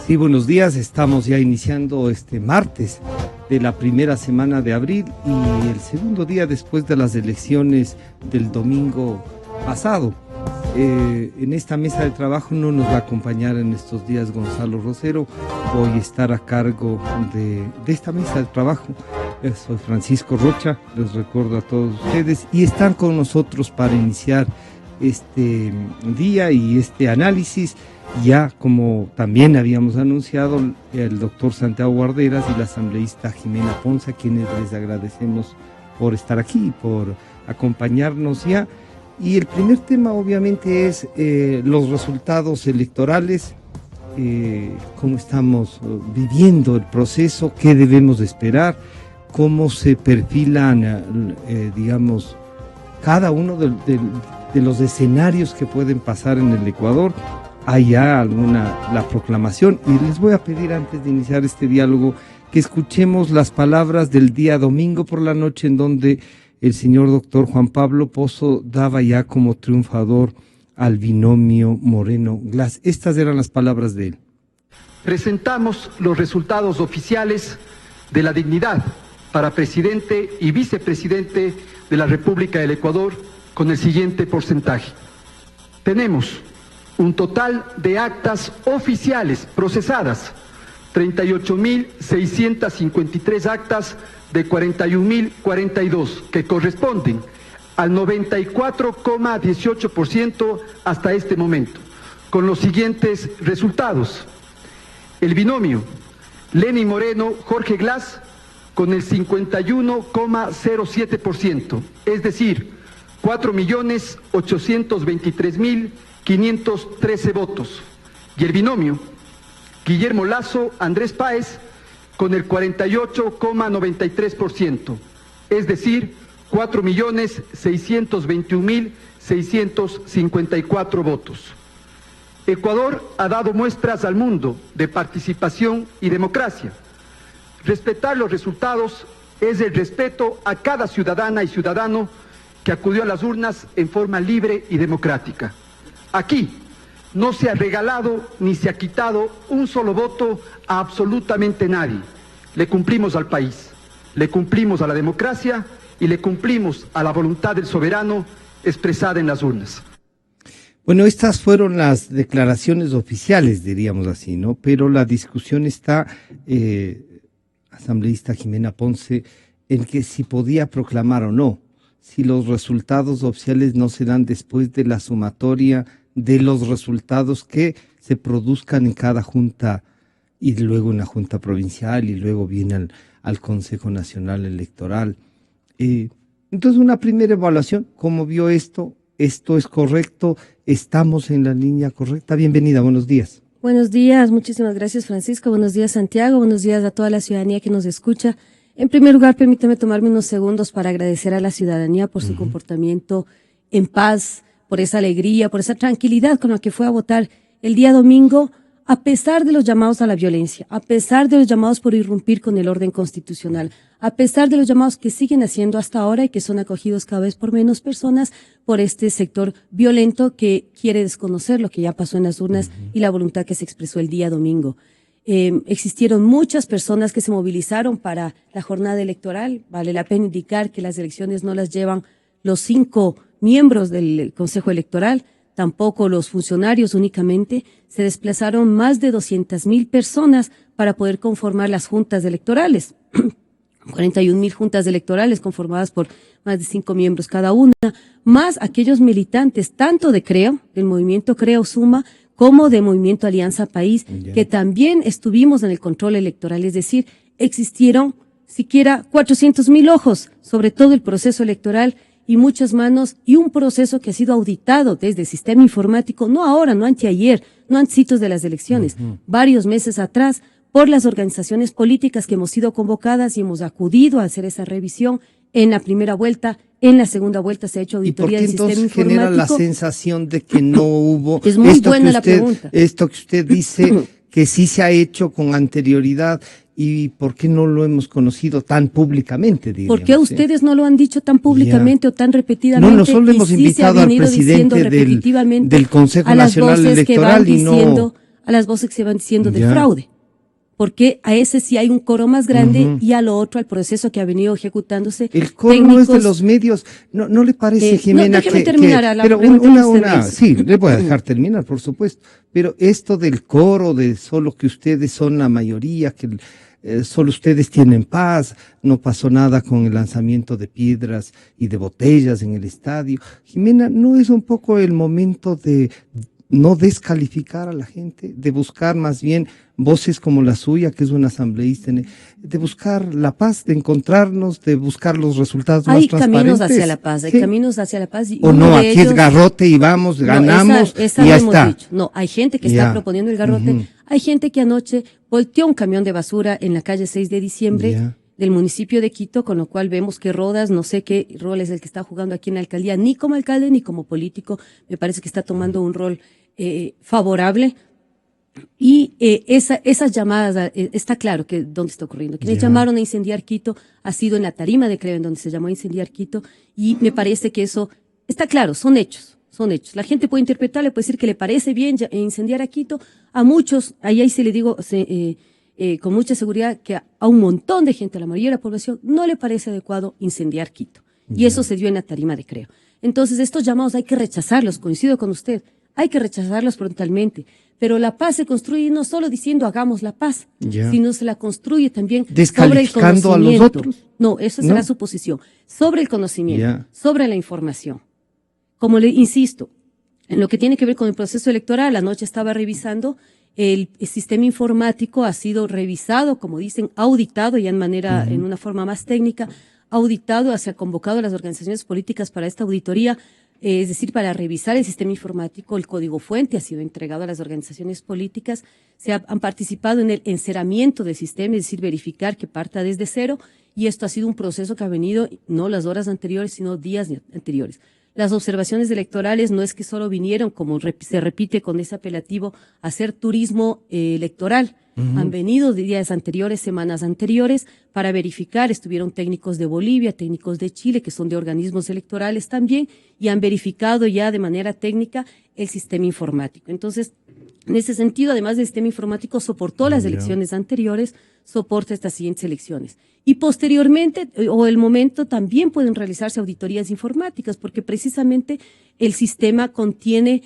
Sí, buenos días. Estamos ya iniciando este martes de la primera semana de abril y el segundo día después de las elecciones del domingo pasado. En esta mesa de trabajo no nos va a acompañar en estos días Gonzalo Rosero. Voy a estar a cargo de esta mesa de trabajo. Soy Francisco Rocha, les recuerdo a todos ustedes y están con nosotros para iniciar este día y este análisis. Ya como también habíamos anunciado, el doctor Santiago Guarderas y la asambleísta Jimena Ponce, a quienes les agradecemos por estar aquí, por acompañarnos ya. Y el primer tema obviamente es los resultados electorales, cómo estamos viviendo el proceso, qué debemos esperar, cómo se perfilan, digamos, cada uno de los escenarios que pueden pasar en el Ecuador. Hay ya la proclamación, y les voy a pedir antes de iniciar este diálogo que escuchemos las palabras del día domingo por la noche, en donde el señor doctor Juan Pablo Pozo daba ya como triunfador al binomio Moreno-Glass. Estas eran las palabras de él. Presentamos los resultados oficiales de la dignidad para presidente y vicepresidente de la República del Ecuador con el siguiente porcentaje. Tenemos un total de actas oficiales procesadas, 38.653 actas de 41.042, que corresponden al 94,18% hasta este momento, con los siguientes resultados. El binomio Lenin Moreno-Jorge Glass con el 51,07%, es decir, 4.823.513 votos, y el binomio Guillermo Lasso-Andrés Páez con el 48,93%, es decir, 4.621.654 votos. Ecuador ha dado muestras al mundo de participación y democracia. Respetar los resultados es el respeto a cada ciudadana y ciudadano que acudió a las urnas en forma libre y democrática. Aquí no se ha regalado ni se ha quitado un solo voto a absolutamente nadie. Le cumplimos al país, le cumplimos a la democracia y le cumplimos a la voluntad del soberano expresada en las urnas. Bueno, estas fueron las declaraciones oficiales, diríamos así, ¿no? Pero la discusión está, asambleísta Jimena Ponce, en que si podía proclamar o no, si los resultados oficiales no se dan después de la sumatoria de los resultados que se produzcan en cada junta y luego en la junta provincial y luego viene al Consejo Nacional Electoral. Entonces, una primera evaluación, ¿cómo vio esto? ¿Esto es correcto? ¿Estamos en la línea correcta? Bienvenida, buenos días. Buenos días, muchísimas gracias, Francisco. Buenos días, Santiago. Buenos días a toda la ciudadanía que nos escucha. En primer lugar, permítame tomarme unos segundos para agradecer a la ciudadanía por su comportamiento en paz, por esa alegría, por esa tranquilidad con la que fue a votar el día domingo, a pesar de los llamados a la violencia, a pesar de los llamados por irrumpir con el orden constitucional, a pesar de los llamados que siguen haciendo hasta ahora y que son acogidos cada vez por menos personas por este sector violento que quiere desconocer lo que ya pasó en las urnas y la voluntad que se expresó el día domingo. Existieron muchas personas que se movilizaron para la jornada electoral. Vale la pena indicar que las elecciones no las llevan los 5 miembros del Consejo Electoral, tampoco los funcionarios únicamente. Se desplazaron más de 200.000 personas para poder conformar las juntas electorales. 41.000 juntas electorales conformadas por más de 5 miembros cada una, más aquellos militantes tanto de CREO, del movimiento CREO Suma, como de Movimiento Alianza País, que también estuvimos en el control electoral, es decir, existieron siquiera 400.000 ojos sobre todo el proceso electoral y muchas manos y un proceso que ha sido auditado desde el sistema informático, no ahora, no anteayer, no antecitos de las elecciones, varios meses atrás, por las organizaciones políticas que hemos sido convocadas y hemos acudido a hacer esa revisión en la primera vuelta. En la segunda vuelta se ha hecho auditoría del sistema informático. ¿Y por qué entonces genera la sensación de que no hubo? Es muy buena la pregunta. Esto que usted dice que sí se ha hecho con anterioridad, ¿y por qué no lo hemos conocido tan públicamente? ¿Por qué ustedes no lo han dicho tan públicamente o tan repetidamente? No, nosotros hemos invitado al presidente del Consejo Nacional Electoral y no... a las voces que se van diciendo de fraude. Porque a ese sí hay un coro más grande y a lo otro, al proceso que ha venido ejecutándose. El coro no es de los medios. ¿No le parece, Jimena, déjeme terminar a la pero sí, le voy a dejar terminar, por supuesto. Pero esto del coro, de solo que ustedes son la mayoría, que solo ustedes tienen paz, no pasó nada con el lanzamiento de piedras y de botellas en el estadio. Jimena, ¿no es un poco el momento de no descalificar a la gente, de buscar más bien voces como la suya, que es una asambleísta, de buscar la paz, de encontrarnos, de buscar los resultados más transparentes? Hay caminos hacia la paz, hay caminos hacia la paz. Y o no, aquí es garrote y vamos, ganamos, esa y ya hemos está. Dicho. No, hay gente que está proponiendo el garrote, hay gente que anoche volteó un camión de basura en la calle 6 de diciembre del municipio de Quito, con lo cual vemos que Rodas, no sé qué rol es el que está jugando aquí en la alcaldía, ni como alcalde ni como político, me parece que está tomando un rol favorable. Y esas llamadas, está claro que dónde está ocurriendo. Quienes llamaron a incendiar Quito ha sido en la tarima de Creo, en donde se llamó a incendiar Quito, y me parece que eso está claro, son hechos. La gente puede interpretarle, puede decir que le parece bien incendiar a Quito. A muchos, ahí sí le digo con mucha seguridad que a un montón de gente, a la mayoría de la población, no le parece adecuado incendiar Quito. Y eso se dio en la tarima de Creo. Entonces, estos llamados hay que rechazarlos, coincido con usted, hay que rechazarlos frontalmente. Pero la paz se construye no solo diciendo hagamos la paz, sino se la construye también sobre el conocimiento. ¿A los otros? No, eso será su posición. Sobre el conocimiento, sobre la información. Como le insisto, en lo que tiene que ver con el proceso electoral, anoche estaba revisando, el sistema informático ha sido revisado, como dicen, auditado ya en una forma más técnica, auditado, se ha convocado a las organizaciones políticas para esta auditoría, es decir, para revisar el sistema informático. El código fuente ha sido entregado a las organizaciones políticas, han participado en el enceramiento del sistema, es decir, verificar que parta desde cero, y esto ha sido un proceso que ha venido no las horas anteriores, sino días anteriores. Las observaciones electorales no es que solo vinieron, como se repite con ese apelativo, a hacer turismo electoral. Han venido días anteriores, semanas anteriores, para verificar. Estuvieron técnicos de Bolivia, técnicos de Chile, que son de organismos electorales también, y han verificado ya de manera técnica el sistema informático. Entonces, en ese sentido, además del sistema informático, soportó las elecciones anteriores, soporta estas siguientes elecciones. Y posteriormente, o el momento, también pueden realizarse auditorías informáticas, porque precisamente el sistema contiene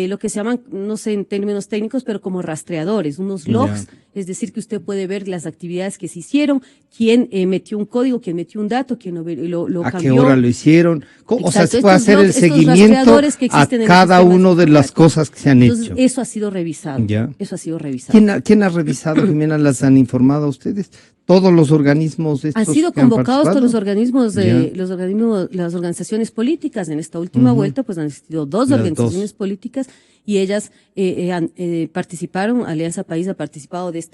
lo que se llaman, no sé en términos técnicos, pero como rastreadores, unos logs, es decir, que usted puede ver las actividades que se hicieron, quién metió un código, quién metió un dato, quién lo cambió. ¿A qué hora lo hicieron? O sea, se puede hacer el seguimiento a cada una de las cosas que se han hecho. Eso ha sido revisado. Eso ha sido revisado. ¿Quién ha revisado, Jimena? ¿Las han informado a ustedes? ¿Todos los organismos estos han sido convocados todos los organismos las organizaciones políticas? En esta última vuelta, pues han existido dos organizaciones políticas y ellas participaron. Alianza País ha participado de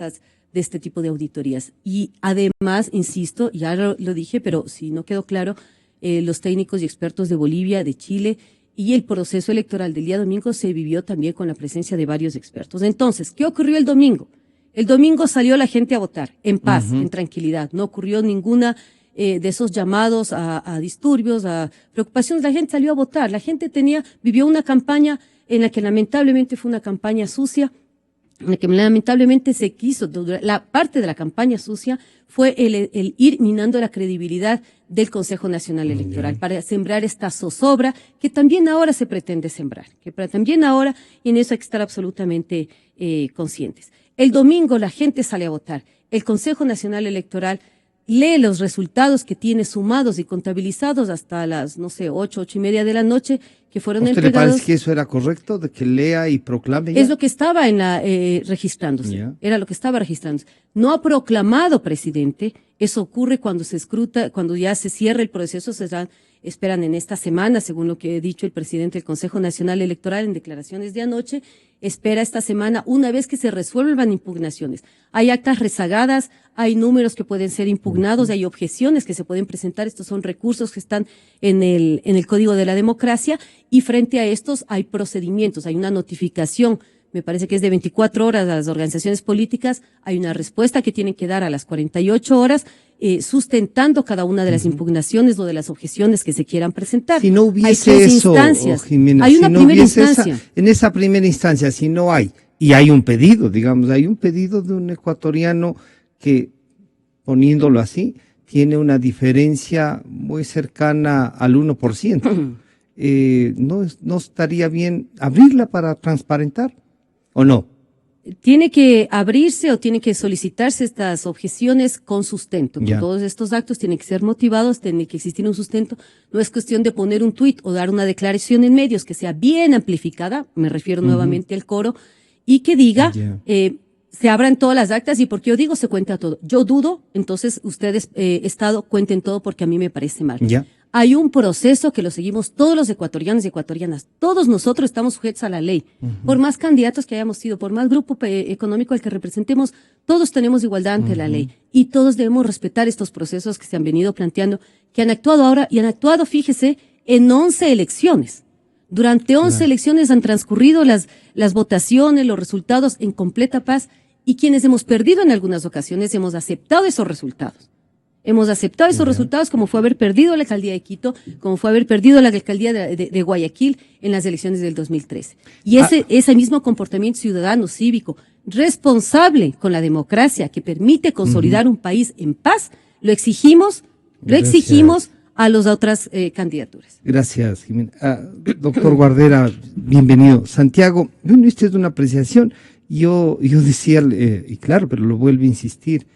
este tipo de auditorías. Y además, insisto, ya lo dije, pero si no quedó claro, los técnicos y expertos de Bolivia, de Chile, y el proceso electoral del día domingo se vivió también con la presencia de varios expertos. Entonces, ¿qué ocurrió el domingo? El domingo salió la gente a votar, en paz, en tranquilidad. No ocurrió ninguna de esos llamados a disturbios, a preocupaciones. La gente salió a votar. La gente vivió una campaña en la que lamentablemente fue una campaña sucia, en la que lamentablemente se quiso. La parte de la campaña sucia fue el ir minando la credibilidad del Consejo Nacional Electoral para sembrar esta zozobra que también ahora se pretende sembrar, y en eso hay que estar absolutamente conscientes. El domingo la gente sale a votar. El Consejo Nacional Electoral lee los resultados que tiene sumados y contabilizados hasta las, 8:30 de la noche, que fueron entregados. ¿A usted le parece que eso era correcto, de que lea y proclame? Es lo que estaba registrándose. Era lo que estaba registrándose. No ha proclamado presidente. Eso ocurre cuando se escruta, cuando ya se cierra el proceso, esperan en esta semana, según lo que ha dicho el presidente del Consejo Nacional Electoral en declaraciones de anoche, espera esta semana, una vez que se resuelvan impugnaciones. Hay actas rezagadas, hay números que pueden ser impugnados, hay objeciones que se pueden presentar. Estos son recursos que están en el Código de la Democracia, y frente a estos hay procedimientos, hay una notificación, me parece que es de 24 horas a las organizaciones políticas, hay una respuesta que tienen que dar a las 48 horas, sustentando cada una de las impugnaciones o de las objeciones que se quieran presentar. Si no hubiese eso, Jimena, hay una primera instancia. En esa primera instancia, si no hay, Y hay un pedido, digamos, hay un pedido de un ecuatoriano que, poniéndolo así, tiene una diferencia muy cercana al 1%. ¿No estaría bien abrirla para transparentar o no? Tiene que abrirse o tiene que solicitarse estas objeciones con sustento. Ya. Todos estos actos tienen que ser motivados, tiene que existir un sustento. No es cuestión de poner un tuit o dar una declaración en medios que sea bien amplificada, me refiero nuevamente al coro, y que diga, Ya. se abran todas las actas, y porque yo digo se cuenta todo. Yo dudo, entonces ustedes, Estado, cuenten todo porque a mí me parece mal. Ya. Hay un proceso que lo seguimos todos los ecuatorianos y ecuatorianas. Todos nosotros estamos sujetos a la ley. Por más candidatos que hayamos sido, por más grupo económico al que representemos, todos tenemos igualdad ante la ley. Y todos debemos respetar estos procesos que se han venido planteando, que han actuado ahora y han actuado, fíjese, en 11 elecciones. Durante 11 elecciones han transcurrido las votaciones, los resultados en completa paz, y quienes hemos perdido en algunas ocasiones hemos aceptado esos resultados. Hemos aceptado esos resultados, como fue haber perdido la alcaldía de Quito, como fue haber perdido la alcaldía de Guayaquil en las elecciones del 2013. Y ese mismo comportamiento ciudadano, cívico, responsable con la democracia, que permite consolidar un país en paz, lo exigimos a las otras candidaturas. Gracias, Jimena. Doctor Guardera, bienvenido. Santiago, bueno, esta es una apreciación. Yo decía, y claro, pero lo vuelvo a insistir,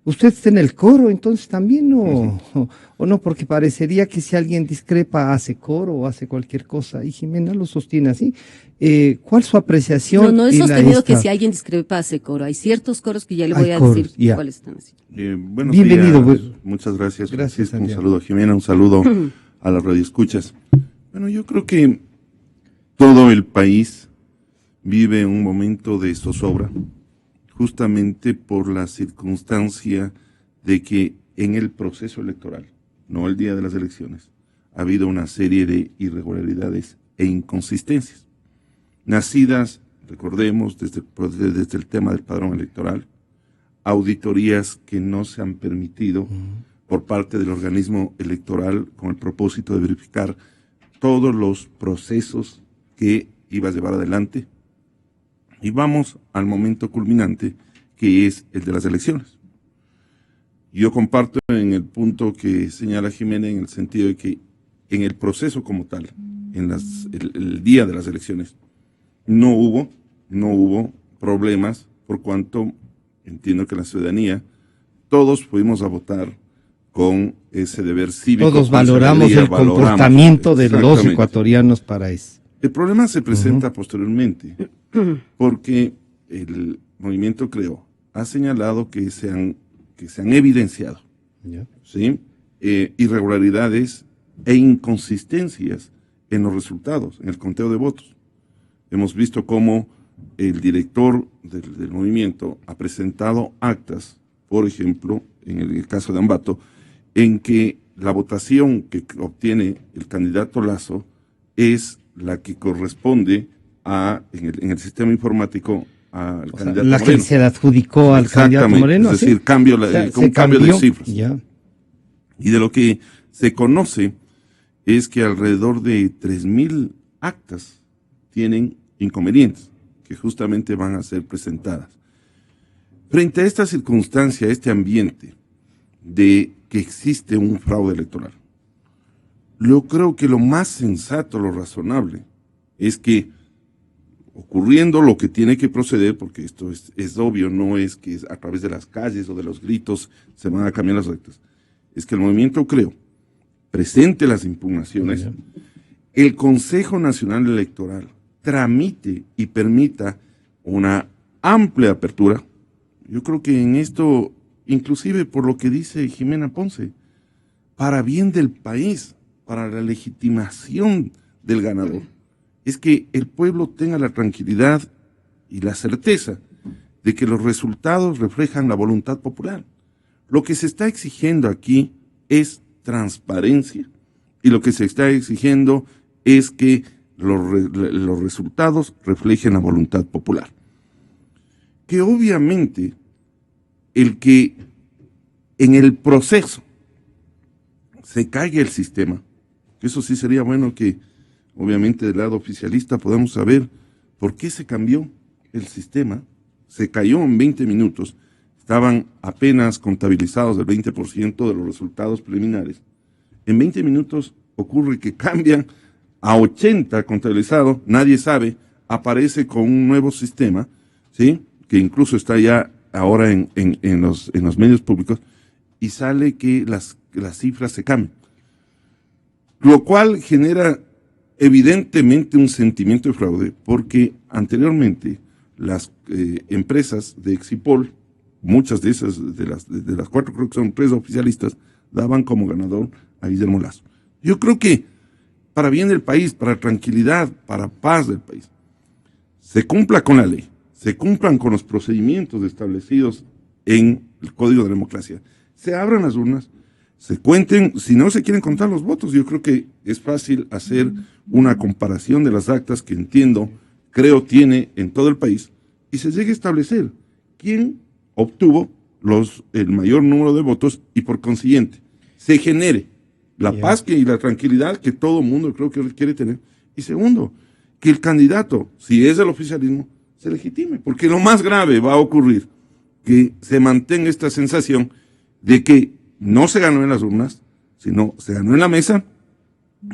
¿usted está en el coro entonces también o no? Porque parecería que si alguien discrepa hace coro o hace cualquier cosa, y Jimena lo sostiene así. ¿Cuál es su apreciación? No he sostenido que si alguien discrepa hace coro. Hay ciertos coros que ya le voy a decir cuáles están así. Buenos Bienvenido. días. Muchas gracias. Gracias, un saludo a Jimena, un saludo a las radioescuchas. Bueno, yo creo que todo el país vive un momento de zozobra, justamente por la circunstancia de que en el proceso electoral, no el día de las elecciones, ha habido una serie de irregularidades e inconsistencias, nacidas, recordemos, desde el tema del padrón electoral, auditorías que no se han permitido por parte del organismo electoral con el propósito de verificar todos los procesos que iba a llevar adelante. Y vamos al momento culminante, que es el de las elecciones. Yo comparto en el punto que señala Jimena, en el sentido de que en el proceso como tal, en el día de las elecciones, no hubo problemas, por cuanto entiendo que la ciudadanía, todos fuimos a votar con ese deber cívico. Todos valoramos el comportamiento de los ecuatorianos para eso. El problema se presenta posteriormente, porque el movimiento Creo ha señalado que se han evidenciado ¿sí? Irregularidades e inconsistencias en los resultados, en el conteo de votos. Hemos visto cómo el director del movimiento ha presentado actas, por ejemplo, en el caso de Ambato, en que la votación que obtiene el candidato Lazo es la que corresponde en el sistema informático al candidato la Moreno. Que se le adjudicó al candidato Moreno. Es decir, ¿sí? cambio de cifras. Ya. Y de lo que se conoce es que alrededor de 3,000 actas tienen inconvenientes que justamente van a ser presentadas. Frente a esta circunstancia, este ambiente de que existe un fraude electoral, yo creo que lo más sensato, lo razonable, es que ocurriendo lo que tiene que proceder, porque esto es obvio, no es que a través de las calles o de los gritos se van a cambiar las actas, es que el movimiento Creo presente las impugnaciones, el Consejo Nacional Electoral tramite y permita una amplia apertura. Yo creo que en esto, inclusive por lo que dice Jimena Ponce, para bien del país, para la legitimación del ganador, es que el pueblo tenga la tranquilidad y la certeza de que los resultados reflejan la voluntad popular. Lo que se está exigiendo aquí es transparencia, y lo que se está exigiendo es que los resultados reflejen la voluntad popular. Que obviamente el que en el proceso se caiga el sistema, que eso sí sería bueno que obviamente del lado oficialista podamos saber por qué se cambió, el sistema, se cayó en 20 minutos, estaban apenas contabilizados el 20% de los resultados preliminares. En 20 minutos ocurre que cambian a 80 contabilizado, nadie sabe, aparece con un nuevo sistema, ¿sí? Que incluso está ya ahora en los medios públicos, y sale que las cifras se cambian. Lo cual genera evidentemente un sentimiento de fraude, porque anteriormente las empresas de Exipol, muchas de esas, de las 4 creo que son 3 oficialistas, daban como ganador a Guillermo Lasso. Yo creo que para bien del país, para tranquilidad, para paz del país, se cumpla con la ley, se cumplan con los procedimientos establecidos en el Código de Democracia, se abran las urnas, se cuenten, si no se quieren contar los votos, yo creo que es fácil hacer una comparación de las actas que creo tiene en todo el país, y se llegue a establecer quién obtuvo el mayor número de votos y por consiguiente se genere la paz y la tranquilidad que todo mundo creo que quiere tener. Y segundo, que el candidato, si es del oficialismo, se legitime, porque lo más grave va a ocurrir que se mantenga esta sensación de que no se ganó en las urnas, sino se ganó en la mesa,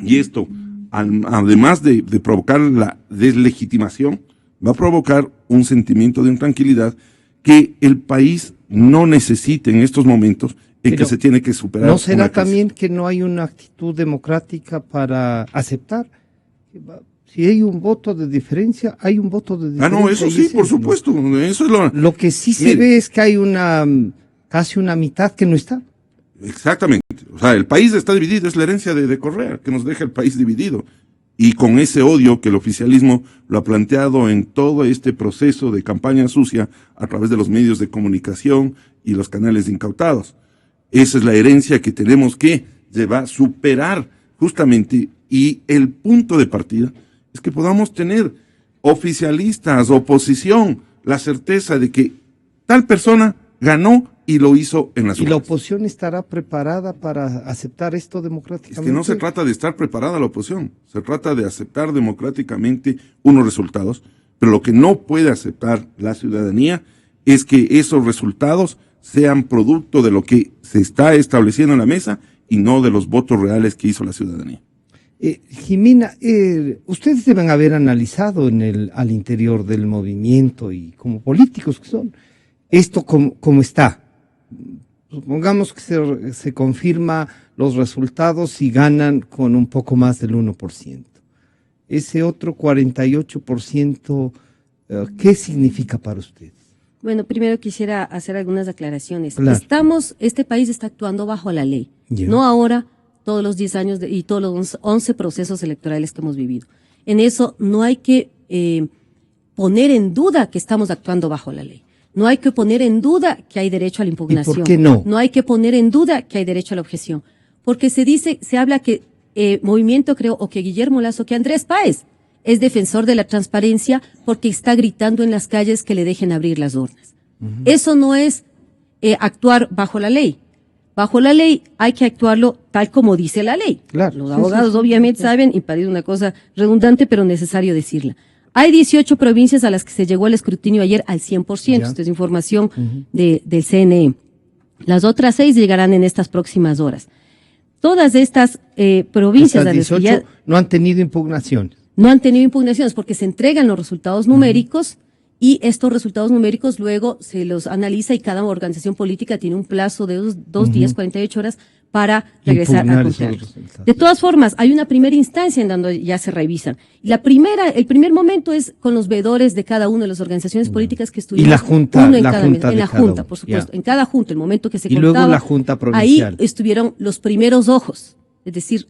y esto, además de provocar la deslegitimación, va a provocar un sentimiento de intranquilidad que el país no necesita en estos momentos en que se tiene que superar. ¿No será también que no hay una actitud democrática para aceptar? Si hay un voto de diferencia, hay un voto de diferencia. No, eso sí, por supuesto. Eso es lo que sí se ve es que hay casi una mitad que no está. Exactamente. O sea, el país está dividido, es la herencia de Correa, que nos deja el país dividido. Y con ese odio que el oficialismo lo ha planteado en todo este proceso de campaña sucia a través de los medios de comunicación y los canales incautados. Esa es la herencia que tenemos que superar justamente, y el punto de partida es que podamos tener oficialistas, oposición, la certeza de que tal persona ganó y lo hizo en las urnas. ¿Y la oposición estará preparada para aceptar esto democráticamente? Es que no se trata de estar preparada la oposición, se trata de aceptar democráticamente unos resultados, pero lo que no puede aceptar la ciudadanía es que esos resultados sean producto de lo que se está estableciendo en la mesa y no de los votos reales que hizo la ciudadanía. Jimena, ustedes deben haber analizado al interior del movimiento y como políticos que son, esto como está. Supongamos que se confirma los resultados y ganan con un poco más del 1%. Ese otro 48%, ¿qué significa para ustedes? Bueno, primero quisiera hacer algunas aclaraciones. Claro. Este país está actuando bajo la ley, no ahora, todos los 10 años y todos los 11 procesos electorales que hemos vivido. En eso no hay que poner en duda que estamos actuando bajo la ley. No hay que poner en duda que hay derecho a la impugnación. ¿Y por qué no? No hay que poner en duda que hay derecho a la objeción. Porque se habla que Movimiento creo, o que Guillermo Lasso, que Andrés Páez es defensor de la transparencia porque está gritando en las calles que le dejen abrir las urnas. Eso no es actuar bajo la ley. Bajo la ley hay que actuarlo tal como dice la ley. Claro. Los abogados obviamente saben, y parece una cosa redundante, pero necesario decirla. Hay 18 provincias a las que se llegó el escrutinio ayer al 100%. Esta es información del CNE. Las otras 6 llegarán en estas próximas horas. Todas estas provincias a las que ya no han tenido impugnaciones. No han tenido impugnaciones porque se entregan los resultados numéricos y estos resultados numéricos luego se los analiza y cada organización política tiene un plazo de dos días, 48 horas para regresar a contarlos. De todas formas, hay una primera instancia en donde ya se revisan. El primer momento es con los veedores de cada una de las organizaciones políticas que estuvieron. Y la junta, en la junta, por supuesto. En cada junta, el momento que se contaba. Y luego la junta provincial. Ahí estuvieron los primeros ojos, es decir,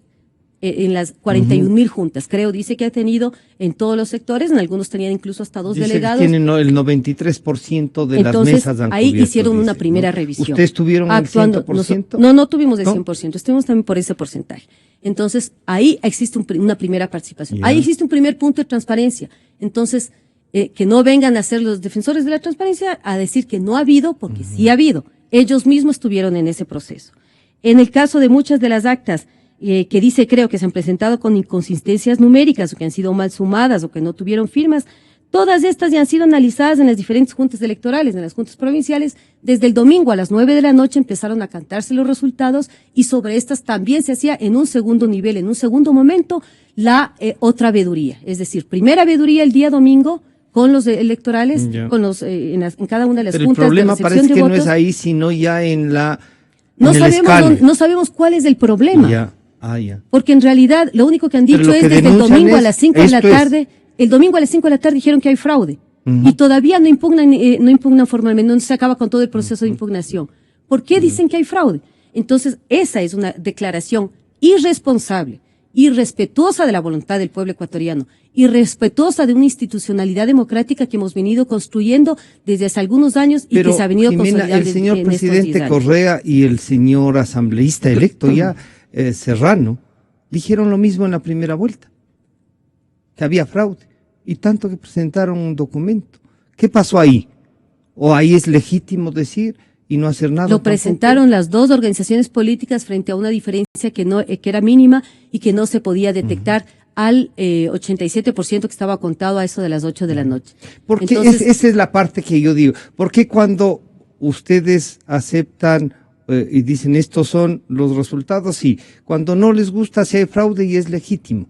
en las 41,000 juntas, creo, dice que ha tenido en todos los sectores, en algunos tenían incluso hasta 2 delegados. Tienen el 93% de entonces, las mesas han ahí cubierto, hicieron una primera revisión. ¿Ustedes tuvieron el 100%? No tuvimos el 100%, estuvimos también por ese porcentaje. Entonces, ahí existe una primera participación. Ahí existe un primer punto de transparencia. Entonces, que no vengan a ser los defensores de la transparencia a decir que no ha habido, porque sí ha habido. Ellos mismos estuvieron en ese proceso. En el caso de muchas de las actas, que dice, creo, que se han presentado con inconsistencias numéricas o que han sido mal sumadas o que no tuvieron firmas, Todas estas ya han sido analizadas en las diferentes juntas electorales, en las juntas provinciales. Desde el domingo a las 9 de la noche empezaron a cantarse los resultados y sobre estas también se hacía en un segundo nivel, en un segundo momento, la otra veeduría. Es decir, primera veeduría el día domingo con los electorales, con los en cada una de las Pero juntas el problema de recepción parece de que votos. No es ahí, sino ya en la No en el sabemos, escalón. no sabemos cuál es el problema. Ya. Ya. Porque en realidad lo único que han Pero dicho lo es que desde el denuncian domingo a es, las 5 de la esto es. tarde, el domingo a las 5 de la tarde dijeron que hay fraude. Y todavía no impugnan formalmente, no se acaba con todo el proceso de impugnación. ¿Por qué dicen que hay fraude? Entonces, esa es una declaración irresponsable, irrespetuosa de la voluntad del pueblo ecuatoriano, irrespetuosa de una institucionalidad democrática que hemos venido construyendo desde hace algunos años y Pero, que se ha venido Jimena, consolidando el señor en estos 10 presidente años. Correa y el señor asambleísta electo ya, Serrano, dijeron lo mismo en la primera vuelta, que había fraude, y tanto que presentaron un documento. ¿Qué pasó ahí? ¿O ahí es legítimo decir y no hacer nada? Lo presentaron las dos organizaciones políticas frente a una diferencia que era mínima y que no se podía detectar al 87% que estaba contado a eso de las 8 de la noche. Porque Entonces, esa es la parte que yo digo. ¿Por qué cuando ustedes aceptan y dicen estos son los resultados? Sí. Cuando no les gusta, si hay fraude y es legítimo.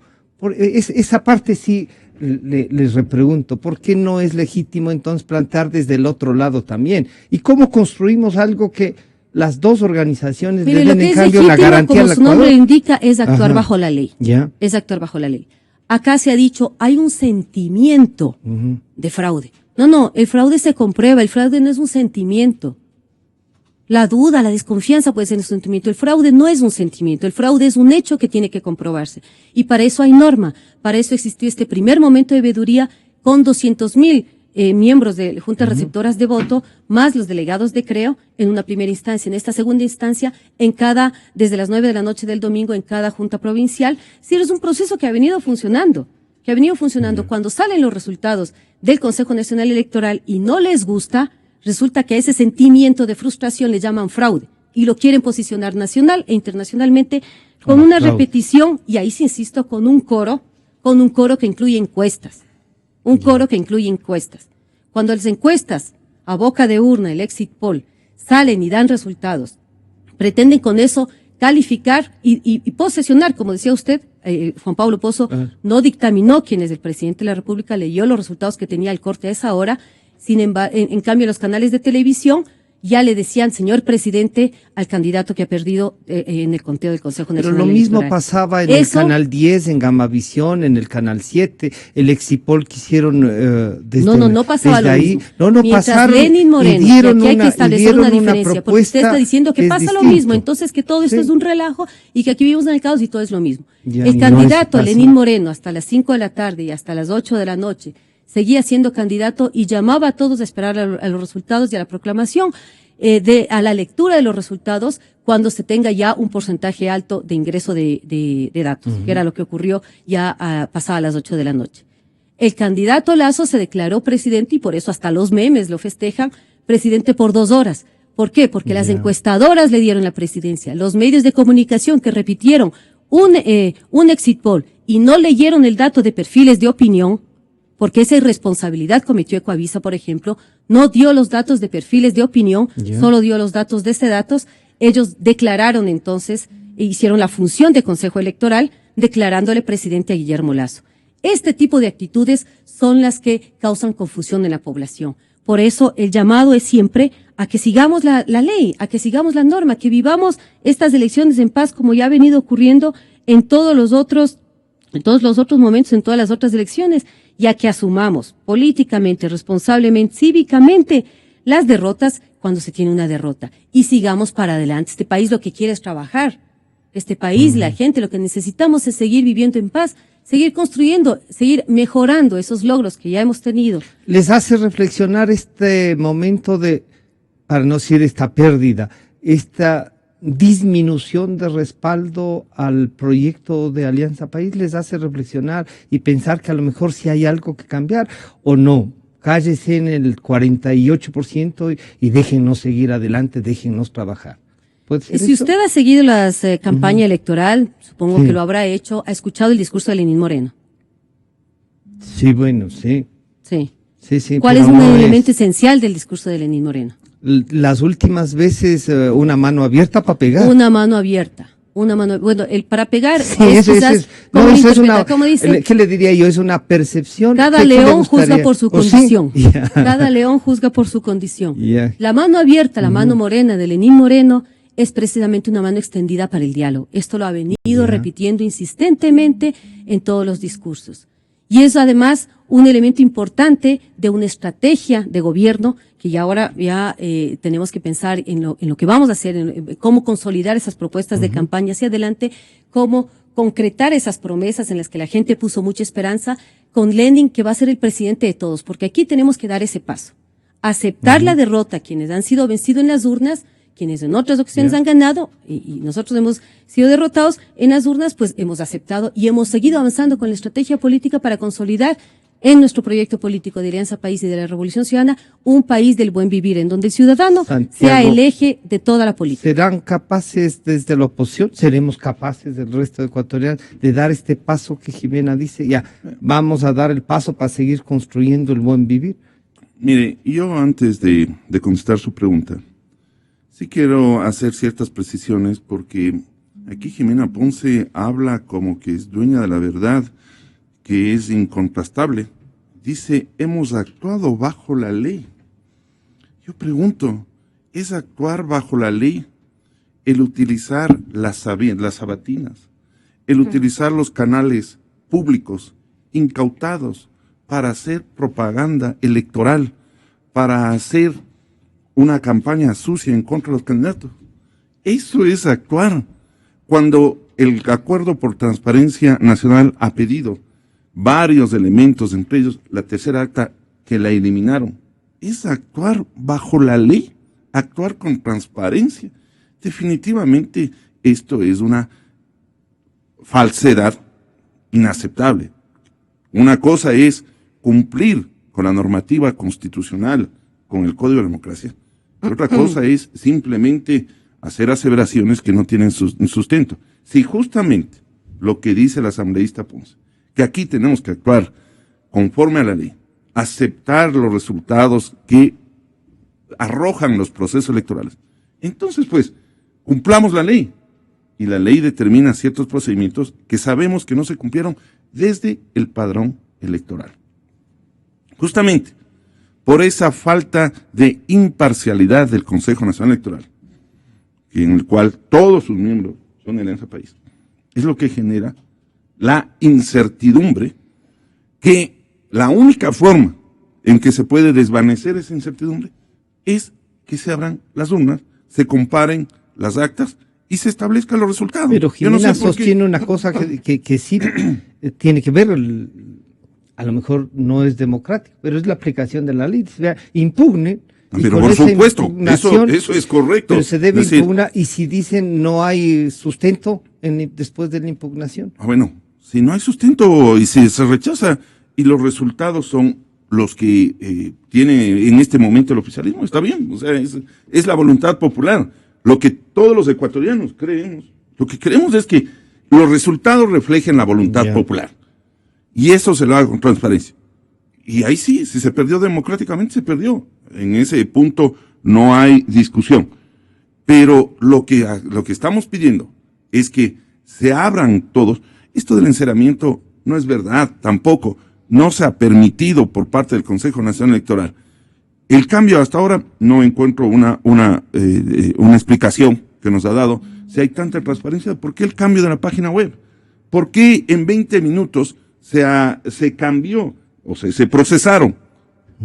Esa parte sí les repregunto. ¿Por qué no es legítimo entonces plantar desde el otro lado también? ¿Y cómo construimos algo que las dos organizaciones mire, le lo den que en es cambio la legítimo, garantía como al su nombre Ecuador? indica, es actuar Ajá. bajo la ley. Ya. Es actuar bajo la ley. Acá se ha dicho, hay un sentimiento de fraude. No, el fraude se comprueba, el fraude no es un sentimiento. La duda, la desconfianza puede ser un sentimiento. El fraude no es un sentimiento, el fraude es un hecho que tiene que comprobarse. Y para eso hay norma, para eso existió este primer momento de veeduría con 200.000 miembros de juntas receptoras de voto, más los delegados de CREO en una primera instancia. En esta segunda instancia, desde las 9 de la noche del domingo, en cada junta provincial. Sí, es un proceso que ha venido funcionando. Cuando salen los resultados del Consejo Nacional Electoral y no les gusta, resulta que a ese sentimiento de frustración le llaman fraude y lo quieren posicionar nacional e internacionalmente con una fraude. repetición, y ahí sí insisto, con un coro que incluye encuestas. Cuando las encuestas a boca de urna, el exit poll, salen y dan resultados, pretenden con eso calificar y posesionar, como decía usted, Juan Pablo Pozo no dictaminó quién es el presidente de la República, leyó los resultados que tenía el corte a esa hora. Sin embargo, en cambio, los canales de televisión ya le decían, señor presidente, al candidato que ha perdido en el conteo del Consejo Pero Nacional lo mismo Electoral. pasaba en el Canal 10, en Gamavisión, en el Canal 7, el Exipol que hicieron desde No pasaba desde lo ahí. mismo. No Mientras pasaron Lenin Moreno, y dieron y aquí hay que una, establecer una diferencia, porque usted está propuesta diciendo que es pasa lo distinto. mismo, entonces que todo esto Sí. es un relajo y que aquí vivimos en el caos y todo es lo mismo. Ya, El y no candidato es así. Lenín Moreno hasta las 5 de la tarde y hasta las 8 de la noche seguía siendo candidato y llamaba a todos a esperar a los resultados y a la proclamación, a la lectura de los resultados cuando se tenga ya un porcentaje alto de ingreso de datos, que era lo que ocurrió ya pasada las 8 de la noche. El candidato Lasso se declaró presidente y por eso hasta los memes lo festejan, presidente por 2 horas. ¿Por qué? Porque las encuestadoras le dieron la presidencia. Los medios de comunicación que repitieron un exit poll y no leyeron el dato de perfiles de opinión, porque esa irresponsabilidad cometió Ecoavisa, por ejemplo, no dio los datos de perfiles de opinión, solo dio los datos de datos. Ellos declararon entonces, hicieron la función de Consejo Electoral, declarándole presidente a Guillermo Lasso. Este tipo de actitudes son las que causan confusión en la población. Por eso el llamado es siempre a que sigamos la ley, a que sigamos la norma, que vivamos estas elecciones en paz como ya ha venido ocurriendo en todos los otros momentos, en todas las otras elecciones, ya que asumamos políticamente, responsablemente, cívicamente las derrotas cuando se tiene una derrota y sigamos para adelante. Este país lo que quiere es trabajar. Este país, la gente, lo que necesitamos es seguir viviendo en paz, seguir construyendo, seguir mejorando esos logros que ya hemos tenido. ¿Les hace reflexionar este momento para no decir esta pérdida, esta disminución de respaldo al proyecto de Alianza País? ¿Les hace reflexionar y pensar que a lo mejor sí hay algo que cambiar o no? Cállese en el 48% y déjennos seguir adelante, déjennos trabajar. ¿Puede ser Si eso? usted ha seguido la campaña electoral, supongo que lo habrá hecho, ha escuchado el discurso de Lenín Moreno. Sí, bueno, sí. Sí. Sí, ¿Cuál es pero un no elemento esencial del discurso de Lenín Moreno? Las últimas veces una mano abierta para pegar. Una mano abierta. Bueno, para pegar Sí, es eso quizás, es. ¿cómo No, lo eso es interpreta? una. ¿Cómo dice? ¿Qué le diría yo? Es una percepción. Cada ¿Qué le león gustaría? juzga por su ¿O sí? condición. Ya. Cada león juzga por su condición. Ya. La mano abierta, la mano morena de Lenín Moreno es precisamente una mano extendida para el diálogo. Esto lo ha venido Ya. repitiendo insistentemente en todos los discursos. Y es además un elemento importante de una estrategia de gobierno que ya ahora tenemos que pensar en lo que vamos a hacer, en cómo consolidar esas propuestas de campaña hacia adelante, cómo concretar esas promesas en las que la gente puso mucha esperanza con Lenin, que va a ser el presidente de todos, porque aquí tenemos que dar ese paso. Aceptar la derrota, quienes han sido vencidos en las urnas, quienes en otras ocasiones han ganado, y nosotros hemos sido derrotados en las urnas, pues hemos aceptado y hemos seguido avanzando con la estrategia política para consolidar en nuestro proyecto político de Alianza País y de la Revolución Ciudadana un país del buen vivir, en donde el ciudadano sea el eje de toda la política. ¿Serán capaces desde la oposición, seremos capaces del resto de ecuatorianos de dar este paso que Jimena dice? Ya, vamos a dar el paso para seguir construyendo el buen vivir. Mire, yo antes de contestar su pregunta, sí quiero hacer ciertas precisiones porque aquí Jimena Ponce habla como que es dueña de la verdad, que es incontrastable. Dice, hemos actuado bajo la ley. Yo pregunto, ¿es actuar bajo la ley el utilizar las sabatinas, el utilizar los canales públicos incautados para hacer propaganda electoral, para hacer una campaña sucia en contra de los candidatos? Eso es actuar. Cuando el Acuerdo por Transparencia Nacional ha pedido varios elementos, entre ellos la tercera acta que la eliminaron, es actuar bajo la ley, actuar con transparencia. Definitivamente esto es una falsedad inaceptable. Una cosa es cumplir con la normativa constitucional, con el Código de Democracia, y otra cosa es simplemente hacer aseveraciones que no tienen sustento. Si justamente lo que dice el asambleísta Ponce, que aquí tenemos que actuar conforme a la ley, aceptar los resultados que arrojan los procesos electorales, entonces pues cumplamos la ley, y la ley determina ciertos procedimientos que sabemos que no se cumplieron desde el padrón electoral. Justamente por esa falta de imparcialidad del Consejo Nacional Electoral, en el cual todos sus miembros son de Alianza País, es lo que genera la incertidumbre, que la única forma en que se puede desvanecer esa incertidumbre es que se abran las urnas, se comparen las actas y se establezcan los resultados. Pero Jimena sostiene una cosa que sí tiene que ver, a lo mejor no es democrático, pero es la aplicación de la ley. O sea, impugnen. Pero por supuesto, eso es correcto. Pero se debe impugnar, y si dicen no hay sustento después de la impugnación. Bueno, si no hay sustento y si se rechaza y los resultados son los que tiene en este momento el oficialismo, está bien, o sea, es la voluntad popular. Lo que todos los ecuatorianos creemos, lo que queremos es que los resultados reflejen la voluntad popular. Y eso se lo haga con transparencia. Y ahí sí, si se perdió democráticamente, se perdió. En ese punto no hay discusión. Pero lo que estamos pidiendo es que se abran todos. Esto del encerramiento no es verdad, tampoco. No se ha permitido por parte del Consejo Nacional Electoral. El cambio hasta ahora no encuentro una explicación que nos ha dado. Si hay tanta transparencia, ¿por qué el cambio de la página web? ¿Por qué en 20 minutos se cambió o se procesaron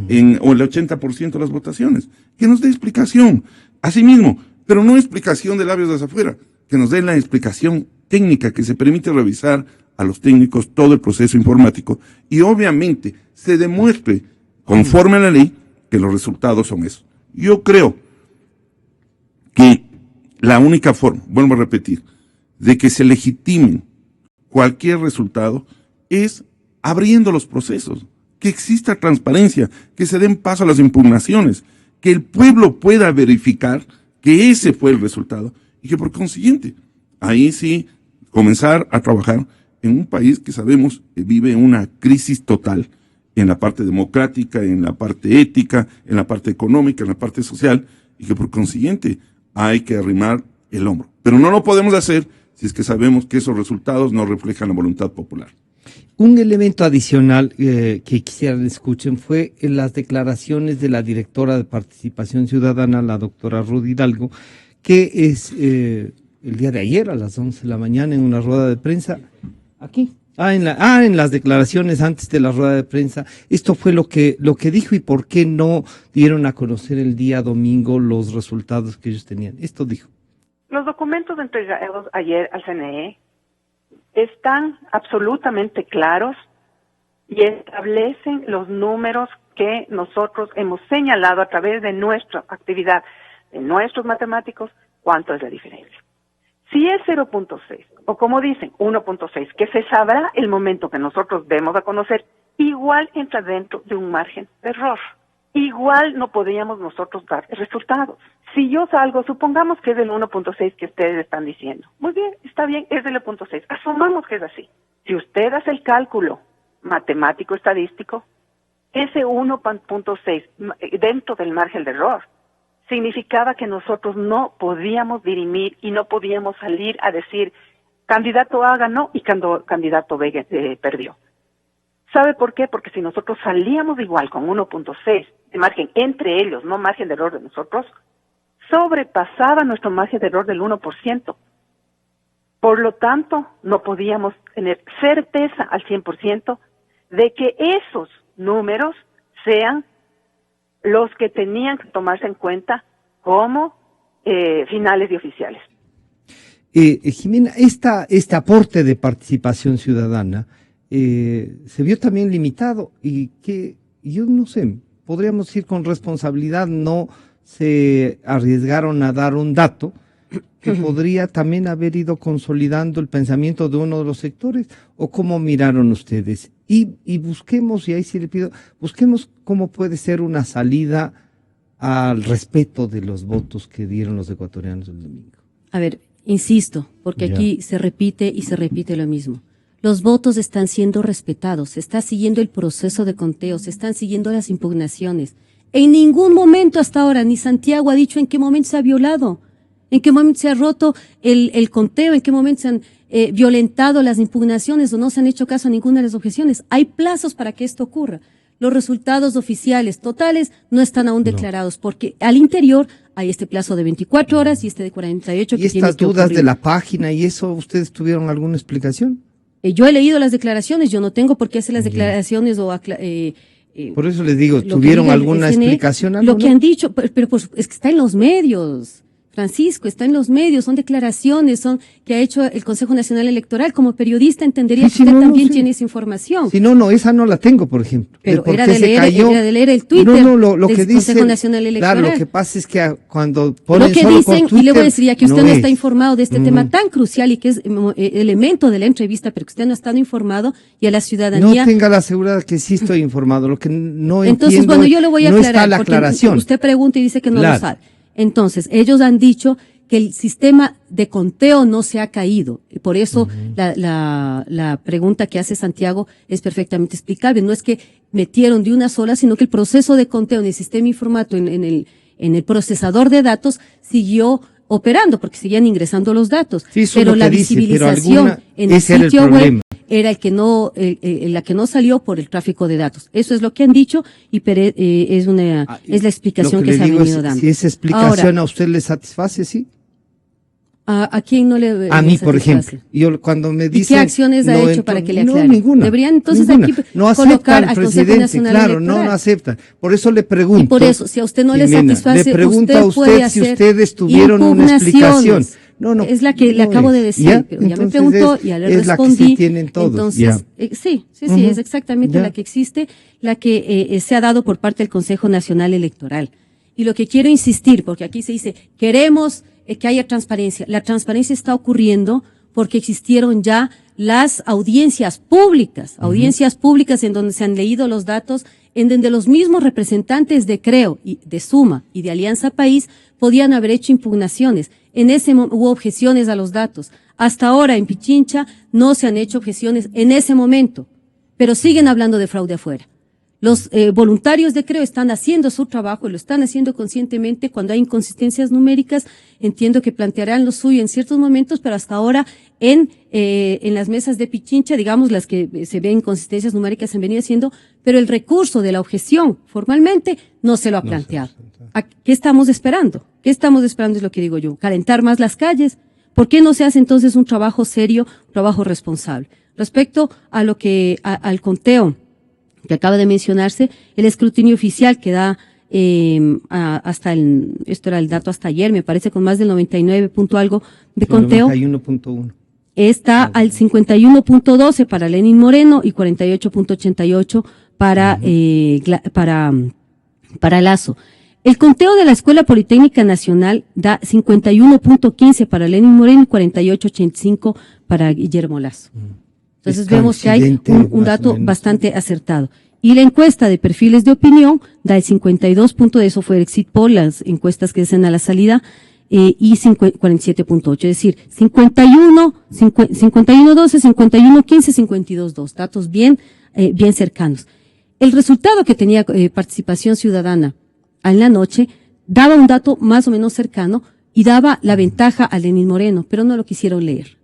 el 80% de las votaciones? Que nos dé explicación. Asimismo, pero no explicación de labios de afuera, que nos dé la explicación técnica que se permite revisar a los técnicos todo el proceso informático y obviamente se demuestre conforme a la ley que los resultados son esos. Yo creo que la única forma, vuelvo a repetir, de que se legitimen cualquier resultado es abriendo los procesos, que exista transparencia, que se den paso a las impugnaciones, que el pueblo pueda verificar que ese fue el resultado y que por consiguiente, ahí sí, comenzar a trabajar en un país que sabemos que vive una crisis total en la parte democrática, en la parte ética, en la parte económica, en la parte social, y que por consiguiente hay que arrimar el hombro. Pero no lo podemos hacer si es que sabemos que esos resultados no reflejan la voluntad popular. Un elemento adicional que quisiera que escuchen fue en las declaraciones de la directora de Participación Ciudadana, la doctora Rudy Hidalgo, que es el día de ayer a las 11 de la mañana en una rueda de prensa, aquí, en las declaraciones antes de la rueda de prensa, esto fue lo que dijo y por qué no dieron a conocer el día domingo los resultados que ellos tenían. Esto dijo. Los documentos entregados ayer al CNE están absolutamente claros y establecen los números que nosotros hemos señalado a través de nuestra actividad, de nuestros matemáticos, cuánto es la diferencia. Si es 0.6 o como dicen 1.6, que se sabrá el momento que nosotros demos a conocer, igual entra dentro de un margen de error. Igual no podríamos nosotros dar resultados. Si yo salgo, supongamos que es del 1.6 que ustedes están diciendo. Muy bien, está bien, es del 1.6. Asumamos que es así. Si usted hace el cálculo matemático estadístico, ese 1.6 dentro del margen de error significaba que nosotros no podíamos dirimir y no podíamos salir a decir candidato A ganó y candidato B perdió. ¿Sabe por qué? Porque si nosotros salíamos igual con 1.6 de margen entre ellos, no margen de error de nosotros, sobrepasaba nuestro margen de error del 1%. Por lo tanto, no podíamos tener certeza al 100% de que esos números sean los que tenían que tomarse en cuenta como finales y oficiales. Jimena, este aporte de participación ciudadana se vio también limitado y que, yo no sé, podríamos decir con responsabilidad, no se arriesgaron a dar un dato que podría también haber ido consolidando el pensamiento de uno de los sectores, o cómo miraron ustedes. Y busquemos, y ahí sí le pido, busquemos cómo puede ser una salida al respeto de los votos que dieron los ecuatorianos el domingo. A ver, insisto, porque aquí se repite y se repite lo mismo. Los votos están siendo respetados, se está siguiendo el proceso de conteo, se están siguiendo las impugnaciones. En ningún momento hasta ahora, ni Santiago ha dicho en qué momento se ha violado, en qué momento se ha roto el conteo, en qué momento se han violentado las impugnaciones o no se han hecho caso a ninguna de las objeciones. Hay plazos para que esto ocurra. Los resultados oficiales totales no están aún declarados porque al interior hay este plazo de 24 horas y este de 48 que tiene que ocurrir. ¿Y estas dudas de la página y eso, ustedes tuvieron alguna explicación? Yo he leído las declaraciones, yo no tengo por qué hacer las declaraciones o por eso les digo, ¿tuvieron alguna explicación? Lo que han dicho, pero es que está en los medios, Francisco, está en los medios, son declaraciones, son que ha hecho el Consejo Nacional Electoral. Como periodista entendería que usted también tiene esa información. Sí, no, esa no la tengo, por ejemplo. Pero era de leer el Twitter lo del que dice, Consejo Nacional Electoral. Claro, lo que pasa es que cuando ponen lo que solo dicen, por Twitter, y le voy a decir, ya que usted no está informado de este tema Mm. tan crucial y que es elemento de la entrevista, pero que usted no ha estado informado, y a la ciudadanía... No tenga la seguridad que sí estoy informado, lo que no Entonces, entiendo, bueno, yo le voy a no aclarar, está la porque aclaración. usted pregunta y dice que no Claro. lo sabe. Entonces, ellos han dicho que el sistema de conteo no se ha caído. Y por eso la pregunta que hace Santiago es perfectamente explicable. No es que metieron de una sola, sino que el proceso de conteo en el sistema informático, en el procesador de datos, siguió operando, porque seguían ingresando los datos. Sí, eso pero es lo la que dice, visibilización en el ese era el sitio web problema. era el que no, la que no salió por el tráfico de datos. Eso es lo que han dicho y es la explicación Lo que se ha le digo venido es, dando. si esa explicación Ahora, a usted le satisface, sí. ¿A quién no le A mí, satisface? por ejemplo. Yo cuando me ¿Y dicen, qué acciones ha hecho para que le aclare? No, ninguna. Deberían entonces ninguna. aquí no aceptan colocar al al Consejo presidente, Nacional claro, Electoral. no aceptan. Por eso le pregunto. Y por eso, si a usted no le Jimena, satisface, le pregunto a puede usted si hacer ustedes tuvieron una explicación. impugnaciones. No, es la que le no acabo es. de decir, ¿Ya? pero ya me Entonces preguntó, ya le es respondí. la que sí tienen todos. Entonces, Ya. sí, Ujú. es exactamente Ya. la que existe, la que se ha dado por parte del Consejo Nacional Electoral. Y lo que quiero insistir, porque aquí se dice, queremos que haya transparencia. La transparencia está ocurriendo porque existieron ya las audiencias públicas en donde se han leído los datos, en donde los mismos representantes de Creo, y de Suma y de Alianza País podían haber hecho impugnaciones. Hubo objeciones a los datos. Hasta ahora en Pichincha no se han hecho objeciones en ese momento, pero siguen hablando de fraude afuera. Los voluntarios de Creo están haciendo su trabajo, lo están haciendo conscientemente. Cuando hay inconsistencias numéricas, entiendo que plantearán lo suyo en ciertos momentos, pero hasta ahora en las mesas de Pichincha, digamos, las que se ven inconsistencias numéricas se han venido haciendo, pero el recurso de la objeción formalmente no se lo ha planteado. ¿Qué estamos esperando? ¿Qué estamos esperando es lo que digo yo? ¿Calentar más las calles? ¿Por qué no se hace entonces un trabajo serio, un trabajo responsable? Respecto a lo que, al conteo que acaba de mencionarse, el escrutinio oficial que da esto era el dato hasta ayer, me parece, con más del 99 punto algo de conteo. 91.1. Está al 51.12 para Lenín Moreno y 48.88 para Lazo. El conteo de la Escuela Politécnica Nacional da 51.15 para Lenín Moreno y 48.85 para Guillermo Lazo. Entonces vemos que hay un dato bastante acertado. Y la encuesta de perfiles de opinión da el 52 punto, de eso fue el Exit Poll, las encuestas que dicen a la salida, y 47.8, es decir, 51, 12, 51, 15, 52, 2, datos bien cercanos. El resultado que tenía participación ciudadana en la noche daba un dato más o menos cercano y daba la ventaja a Lenín Moreno, pero no lo quisieron leer.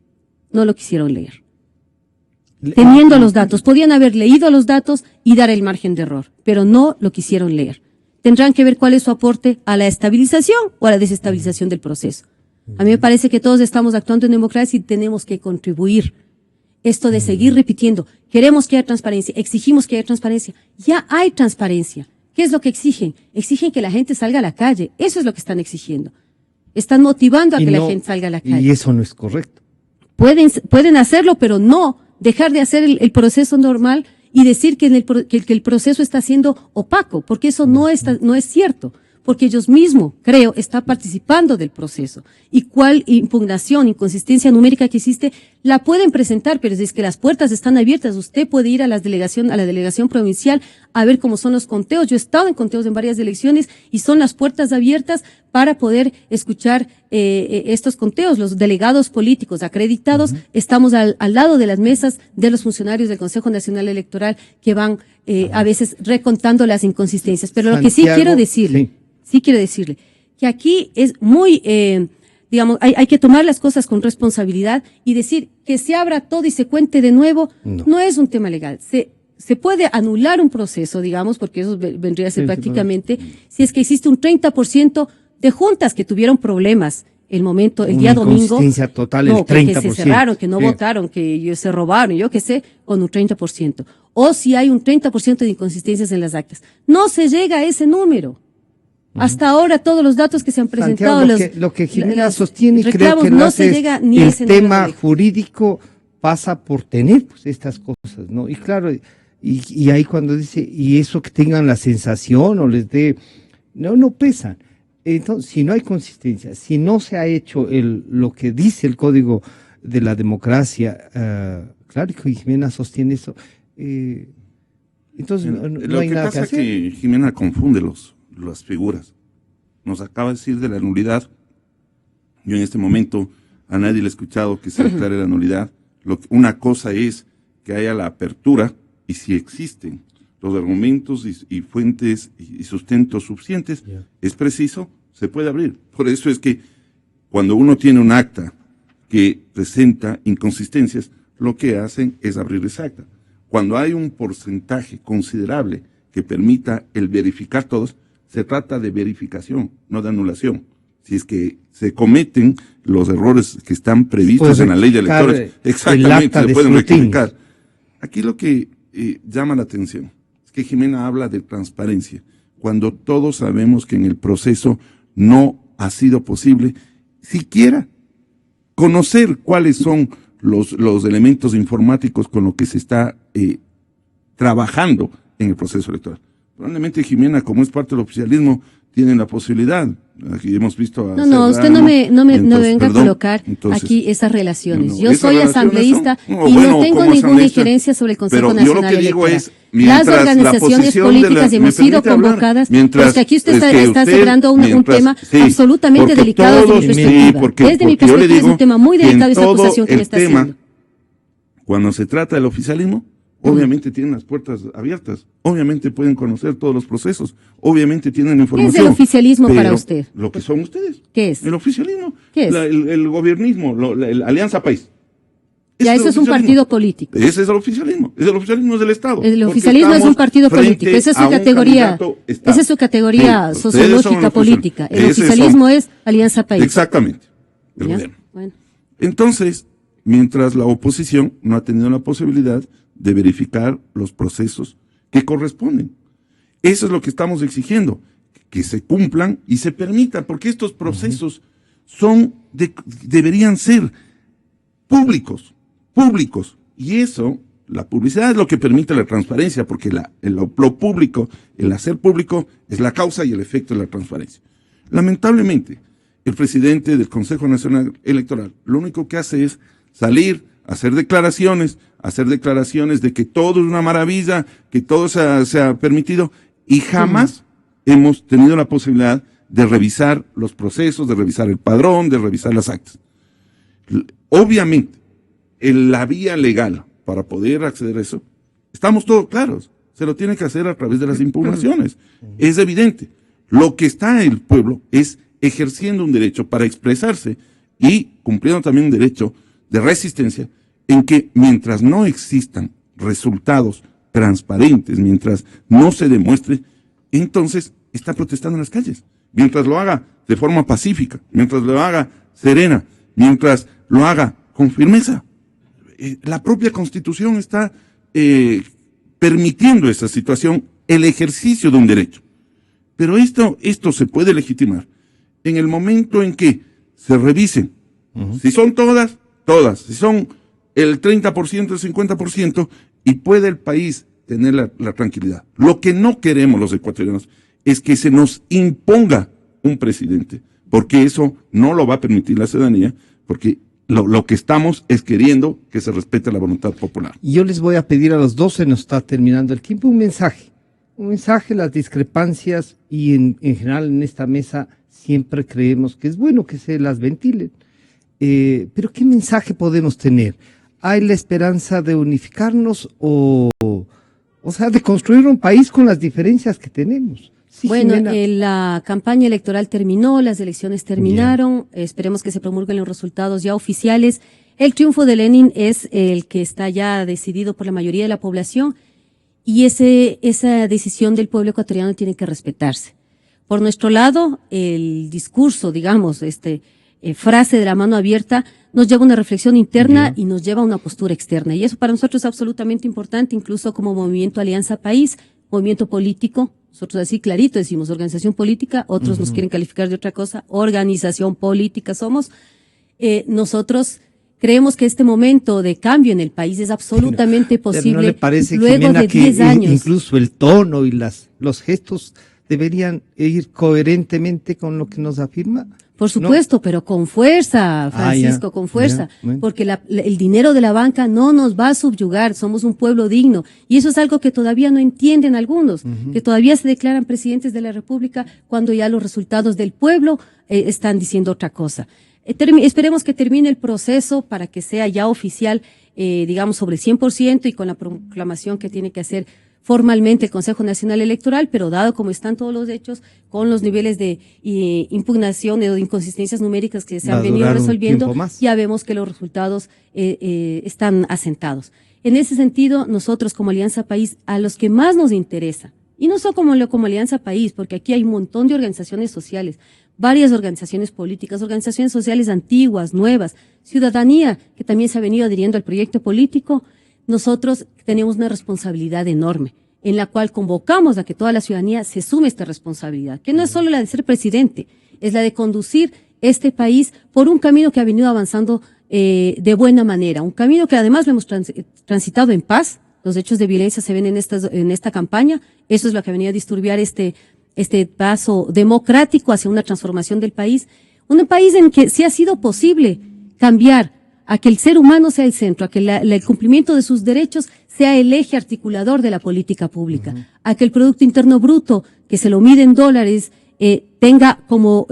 Teniendo los datos, podían haber leído los datos y dar el margen de error, pero no lo quisieron leer. Tendrán que ver cuál es su aporte a la estabilización o a la desestabilización del proceso. A mí me parece que todos estamos actuando en democracia y tenemos que contribuir. Esto de seguir repitiendo, queremos que haya transparencia, exigimos que haya transparencia. Ya hay transparencia. ¿Qué es lo que exigen? Exigen que la gente salga a la calle. Eso es lo que están exigiendo. Están motivando a que la gente salga a la calle. Y eso no es correcto. Pueden hacerlo, pero no dejar de hacer el proceso normal y decir que el proceso está siendo opaco, porque eso no es cierto, porque ellos mismos, creo, están participando del proceso. Y cuál impugnación, inconsistencia numérica que existe, la pueden presentar, pero es que las puertas están abiertas. Usted puede ir a la delegación provincial a ver cómo son los conteos. Yo he estado en conteos en varias elecciones y son las puertas abiertas para poder escuchar estos conteos. Los delegados políticos acreditados estamos al lado de las mesas de los funcionarios del Consejo Nacional Electoral que van a veces recontando las inconsistencias. Pero lo que sí quiero decirle, que aquí es muy, hay que tomar las cosas con responsabilidad y decir que se abra todo y se cuente de nuevo, no es un tema legal. Se puede anular un proceso, digamos, porque eso vendría a ser prácticamente, si es que existe un 30% de juntas que tuvieron problemas el día domingo. Inconsistencia total, el 30%. Que se cerraron, que no votaron, que se robaron, yo qué sé, con un 30%. O si hay un 30% de inconsistencias en las actas. No se llega a ese número. Hasta ahora todos los datos que se han presentado, Santiago, lo que Jimena sostiene, creo que no se llega ni a ese número. El tema jurídico pasa por tener pues estas cosas, ¿no? Y claro, y ahí cuando dice, y eso que tengan la sensación o les dé, no pesan. Entonces, si no hay consistencia, si no se ha hecho lo que dice el Código de la Democracia, claro que Jimena sostiene eso, entonces no hay nada que hacer. Lo que pasa es que Jimena confunde las figuras. Nos acaba de decir de la nulidad. Yo en este momento a nadie le he escuchado que se declare la nulidad. Una cosa es que haya la apertura y si existen los argumentos y fuentes y sustentos suficientes, es preciso, se puede abrir. Por eso es que cuando uno tiene un acta que presenta inconsistencias, lo que hacen es abrir esa acta. Cuando hay un porcentaje considerable que permita el verificar todos, se trata de verificación, no de anulación. Si es que se cometen los errores que están previstos en la ley de electores, exactamente, se pueden rectificar. Aquí lo que llama la atención es que Jimena habla de transparencia, cuando todos sabemos que en el proceso no ha sido posible siquiera conocer cuáles son los elementos informáticos con los que se está trabajando en el proceso electoral. Probablemente Jimena, como es parte del oficialismo, tiene la posibilidad. Aquí hemos visto a usted no me venga a colocar aquí esas relaciones. Yo soy asambleísta y no tengo ninguna injerencia sobre el Consejo Nacional Electoral. Las organizaciones políticas hemos sido convocadas, pero que aquí usted está cerrando un tema absolutamente delicado desde mi perspectiva. Desde mi perspectiva es un tema muy delicado esta acusación que le está haciendo. Cuando se trata del oficialismo, obviamente tienen las puertas abiertas, obviamente pueden conocer todos los procesos, obviamente tienen información. ¿Qué es el oficialismo para usted? Lo que son ustedes. ¿Qué es? El oficialismo. ¿Qué es? El gobiernismo, la Alianza País. Ya, eso es un partido político. Ese es el oficialismo. El oficialismo es del Estado. El oficialismo es un partido político. Esa es su categoría. Esa es su categoría sociológica política. El oficialismo es Alianza País. Exactamente. El gobierno. Bueno. Entonces, mientras la oposición no ha tenido la posibilidad de verificar los procesos que corresponden. Eso es lo que estamos exigiendo, que se cumplan y se permitan, porque estos procesos deberían ser públicos, y eso, la publicidad es lo que permite la transparencia, porque lo público, el hacer público es la causa y el efecto de la transparencia. Lamentablemente, el presidente del Consejo Nacional Electoral lo único que hace es salir, hacer declaraciones de que todo es una maravilla, que todo se ha permitido, y jamás hemos tenido la posibilidad de revisar los procesos, de revisar el padrón, de revisar las actas. Obviamente, en la vía legal para poder acceder a eso, estamos todos claros, se lo tiene que hacer a través de las impugnaciones, es evidente. Lo que está el pueblo es ejerciendo un derecho para expresarse y cumpliendo también un derecho de resistencia, en que mientras no existan resultados transparentes, mientras no se demuestre, entonces está protestando en las calles. Mientras lo haga de forma pacífica, mientras lo haga serena, mientras lo haga con firmeza. La propia Constitución está permitiendo esa situación, el ejercicio de un derecho. Pero esto se puede legitimar en el momento en que se revisen. Si son todas, si son el 30%, el 50%, y puede el país tener la tranquilidad. Lo que no queremos los ecuatorianos es que se nos imponga un presidente, porque eso no lo va a permitir la ciudadanía, porque lo que estamos es queriendo que se respete la voluntad popular. Y yo les voy a pedir a los dos, se nos está terminando el tiempo, un mensaje, las discrepancias, y en general en esta mesa siempre creemos que es bueno que se las ventilen. Pero ¿qué mensaje podemos tener? ¿Hay la esperanza de unificarnos o sea, de construir un país con las diferencias que tenemos? Sí, bueno, Jimena. La campaña electoral terminó, las elecciones terminaron, esperemos que se promulguen los resultados ya oficiales. El triunfo de Lenin es el que está ya decidido por la mayoría de la población, y esa decisión del pueblo ecuatoriano tiene que respetarse. Por nuestro lado, el discurso, digamos, frase de la mano abierta, nos lleva a una reflexión interna y nos lleva a una postura externa. Y eso para nosotros es absolutamente importante, incluso como movimiento Alianza País, movimiento político. Nosotros así clarito decimos organización política, otros nos quieren calificar de otra cosa, organización política somos. Nosotros creemos que este momento de cambio en el país es absolutamente posible. ¿No le parece, luego Jimena, de que 10 años. Incluso el tono y los gestos deberían ir coherentemente con lo que nos afirma? Por supuesto, pero con fuerza, Francisco, con fuerza, bueno. porque el dinero de la banca no nos va a subyugar, somos un pueblo digno, y eso es algo que todavía no entienden algunos, que todavía se declaran presidentes de la República cuando ya los resultados del pueblo están diciendo otra cosa. Esperemos que termine el proceso para que sea ya oficial, digamos, sobre el 100% y con la proclamación que tiene que hacer formalmente el Consejo Nacional Electoral, pero dado como están todos los hechos, con los niveles de impugnación o de inconsistencias numéricas que se han venido resolviendo, ya vemos que los resultados están asentados. En ese sentido, nosotros como Alianza País, a los que más nos interesa, y no solo como Alianza País, porque aquí hay un montón de organizaciones sociales, varias organizaciones políticas, organizaciones sociales antiguas, nuevas, ciudadanía que también se ha venido adhiriendo al proyecto político. Nosotros tenemos una responsabilidad enorme, en la cual convocamos a que toda la ciudadanía se sume a esta responsabilidad, que no es solo la de ser presidente, es la de conducir este país por un camino que ha venido avanzando de buena manera, un camino que además lo hemos transitado en paz. Los hechos de violencia se ven en esta campaña, eso es lo que ha venido a disturbiar este paso democrático hacia una transformación del país, un país en que sí ha sido posible cambiar a que el ser humano sea el centro, a que el cumplimiento de sus derechos sea el eje articulador de la política pública, a que el Producto Interno Bruto, que se lo mide en dólares, tenga como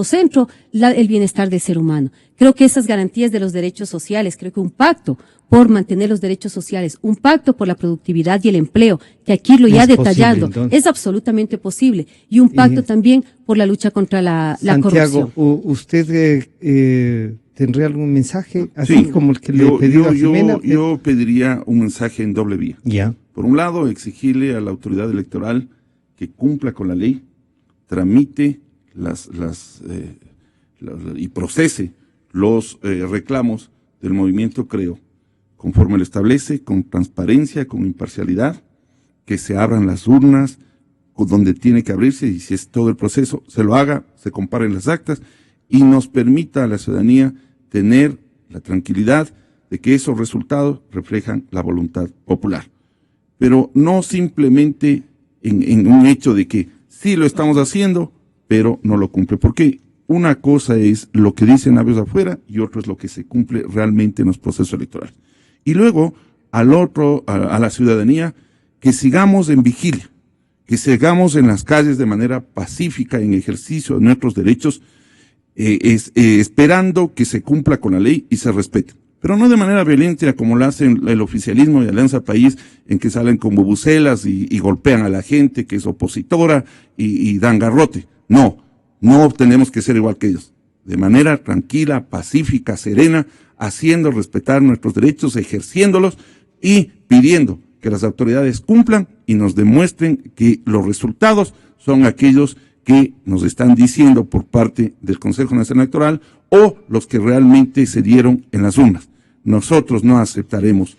centro el bienestar del ser humano. Creo que esas garantías de los derechos sociales, creo que un pacto por mantener los derechos sociales, un pacto por la productividad y el empleo, que aquí lo ya detallando, es absolutamente posible, y un pacto también por la lucha contra la corrupción. Santiago, ¿usted tendría algún mensaje, así como el que le pedí a Jimena? Yo pediría un mensaje en doble vía. Ya. Por un lado, exigirle a la autoridad electoral que cumpla con la ley, tramite y procese los reclamos del movimiento Creo, conforme lo establece, con transparencia, con imparcialidad, que se abran las urnas donde tiene que abrirse, y si es todo el proceso, se lo haga, se comparen las actas y nos permita a la ciudadanía tener la tranquilidad de que esos resultados reflejan la voluntad popular. Pero no simplemente en un hecho de que sí lo estamos haciendo, pero no lo cumple. Porque una cosa es lo que dicen labios afuera y otro es lo que se cumple realmente en los procesos electorales. Y luego, a la ciudadanía, que sigamos en vigilia, que sigamos en las calles de manera pacífica, en ejercicio de nuestros derechos, esperando que se cumpla con la ley y se respete. Pero no de manera violenta como lo hacen el oficialismo y Alianza País, en que salen con bubucelas y golpean a la gente que es opositora y dan garrote. No tenemos que ser igual que ellos. De manera tranquila, pacífica, serena, haciendo respetar nuestros derechos, ejerciéndolos y pidiendo que las autoridades cumplan y nos demuestren que los resultados son aquellos que nos están diciendo por parte del Consejo Nacional Electoral o los que realmente se dieron en las urnas. Nosotros no aceptaremos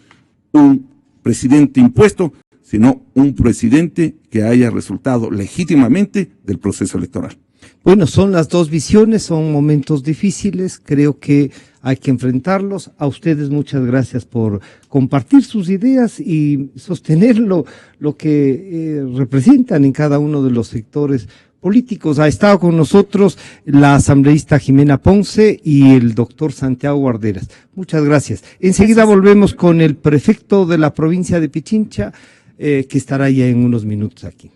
un presidente impuesto, sino un presidente que haya resultado legítimamente del proceso electoral. Bueno, son las dos visiones, son momentos difíciles, creo que hay que enfrentarlos. A ustedes muchas gracias por compartir sus ideas y sostener lo que representan en cada uno de los sectores políticos. Ha estado con nosotros la asambleísta Jimena Ponce y el doctor Santiago Guarderas. Muchas gracias. Enseguida volvemos con el prefecto de la provincia de Pichincha, que estará ya en unos minutos aquí.